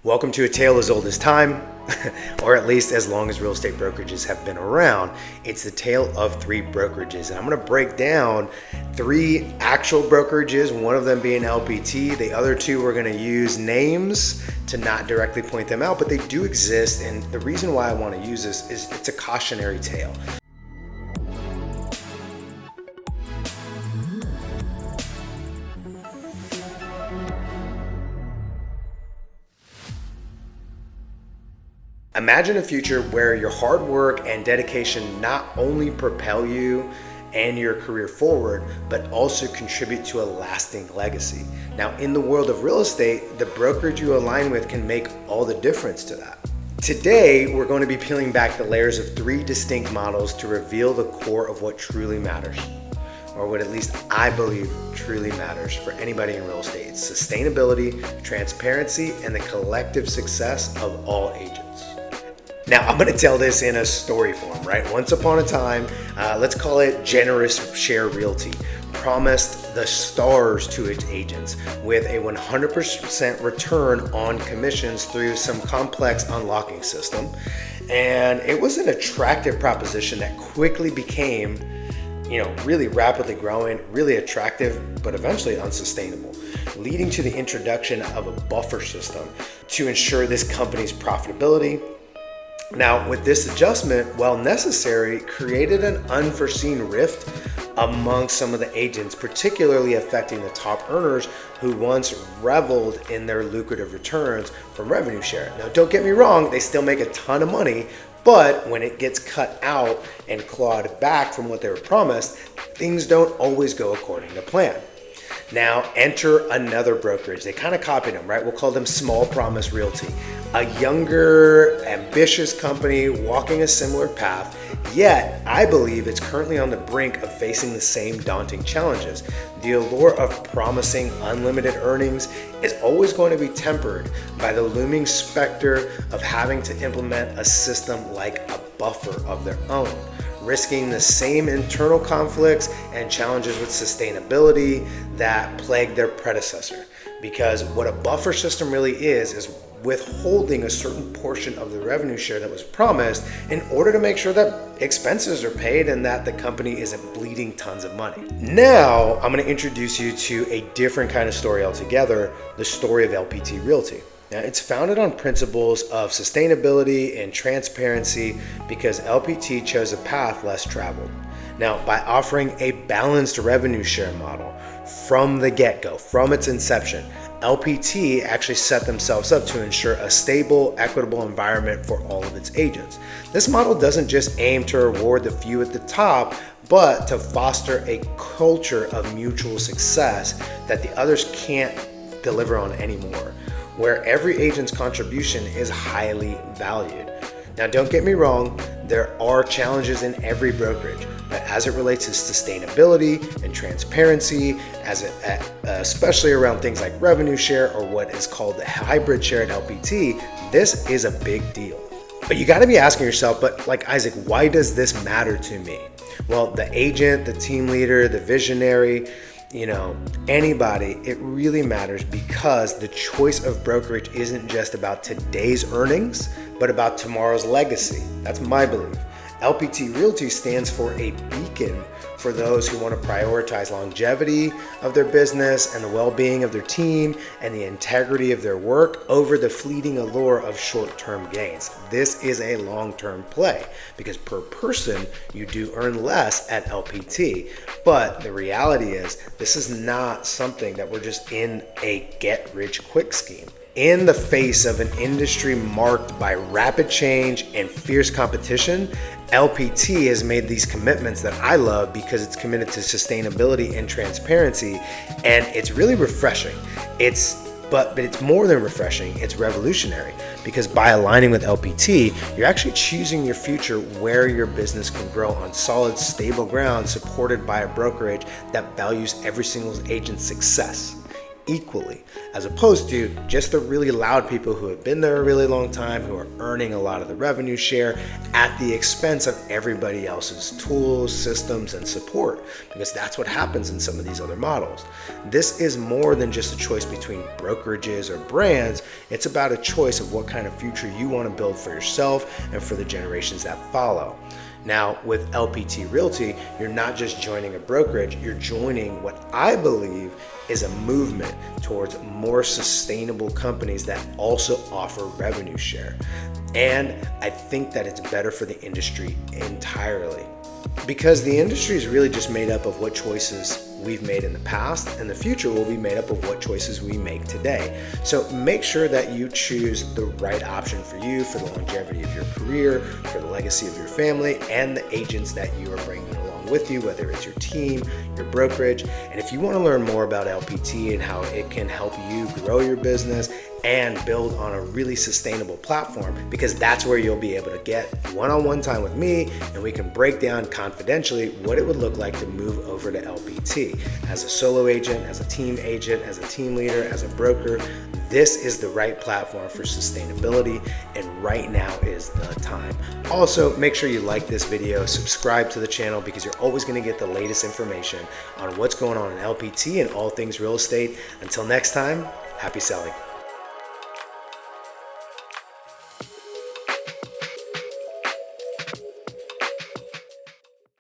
Welcome to a tale as old as time, or at least as long as real estate brokerages have been around. It's the tale of three brokerages, and I'm going to break down three actual brokerages, one of them being LPT. The other two, we're going to use names to not directly point them out, but they do exist, and the reason why I want to use this is it's a cautionary tale. Imagine a future where your hard work and dedication not only propel you and your career forward, but also contribute to a lasting legacy. Now, in the world of real estate, the brokerage you align with can make all the difference to that. Today, we're going to be peeling back the layers of three distinct models to reveal the core of what truly matters, or what at least I believe truly matters for anybody in real estate. It's sustainability, transparency, and the collective success of all agents. Now, I'm going to tell this in a story form, right? Once upon a time, let's call it Generous Share Realty, promised the stars to its agents with a 100% return on commissions through some complex unlocking system. And it was an attractive proposition that quickly became, really rapidly growing, really attractive, but eventually unsustainable, leading to the introduction of a buffer system to ensure this company's profitability. Now, with this adjustment, while necessary, created an unforeseen rift among some of the agents, particularly affecting the top earners who once reveled in their lucrative returns from revenue share. Now, don't get me wrong, they still make a ton of money, but when it gets cut out and clawed back from what they were promised, things don't always go according to plan. Now, enter another brokerage. They kind of copied them, right? We'll call them Small Promise Realty. A younger, ambitious company walking a similar path, yet I believe it's currently on the brink of facing the same daunting challenges. The allure of promising unlimited earnings is always going to be tempered by the looming specter of having to implement a system like a buffer of their own, risking the same internal conflicts and challenges with sustainability that plagued their predecessor. Because what a buffer system really is withholding a certain portion of the revenue share that was promised in order to make sure that expenses are paid and that the company isn't bleeding tons of money. Now, I'm going to introduce you to a different kind of story altogether, the story of LPT Realty. Now, it's founded on principles of sustainability and transparency because LPT chose a path less traveled. Now, by offering a balanced revenue share model from the get-go, from its inception, LPT actually set themselves up to ensure a stable, equitable environment for all of its agents. This model doesn't just aim to reward the few at the top, but to foster a culture of mutual success that the others can't deliver on anymore, where every agent's contribution is highly valued. Now, don't get me wrong, there are challenges in every brokerage, but as it relates to sustainability and transparency, especially around things like revenue share or what is called the hybrid share at LPT, this is a big deal. But you got to be asking yourself, but like Isaac, why does this matter to me? Well, the agent, the team leader, the visionary, anybody, it really matters because the choice of brokerage isn't just about today's earnings, but about tomorrow's legacy. That's my belief. LPT Realty stands for a beacon for those who want to prioritize longevity of their business and the well-being of their team and the integrity of their work over the fleeting allure of short-term gains. This is a long-term play because per person, you do earn less at LPT. But the reality is this is not something that we're just in a get-rich-quick scheme. In the face of an industry marked by rapid change and fierce competition, LPT has made these commitments that I love because it's committed to sustainability and transparency, and it's really refreshing. But it's more than refreshing, it's revolutionary because by aligning with LPT, you're actually choosing your future where your business can grow on solid, stable ground supported by a brokerage that values every single agent's success. equally, as opposed to just the really loud people who have been there a really long time, who are earning a lot of the revenue share at the expense of everybody else's tools, systems, and support, because that's what happens in some of these other models. This is more than just a choice between brokerages or brands. It's about a choice of what kind of future you want to build for yourself and for the generations that follow. Now, with LPT Realty, you're not just joining a brokerage, you're joining what I believe is a movement towards more sustainable companies that also offer revenue share. And I think that it's better for the industry entirely, because the industry is really just made up of what choices we've made in the past, and the future will be made up of what choices we make today. So make sure that you choose the right option for you, for the longevity of your career, for the legacy of your family, and the agents that you are bringing along with you, whether it's your team, your brokerage. And if you want to learn more about LPT and how it can help you grow your business and build on a really sustainable platform, because that's where you'll be able to get one-on-one time with me, and we can break down confidentially what it would look like to move over to LPT as a solo agent, as a team agent, as a team leader, as a broker. This is the right platform for sustainability, and right now is the time. Also, make sure you like this video, subscribe to the channel, because you're always going to get the latest information on what's going on in LPT and all things real estate. Until next time, happy selling.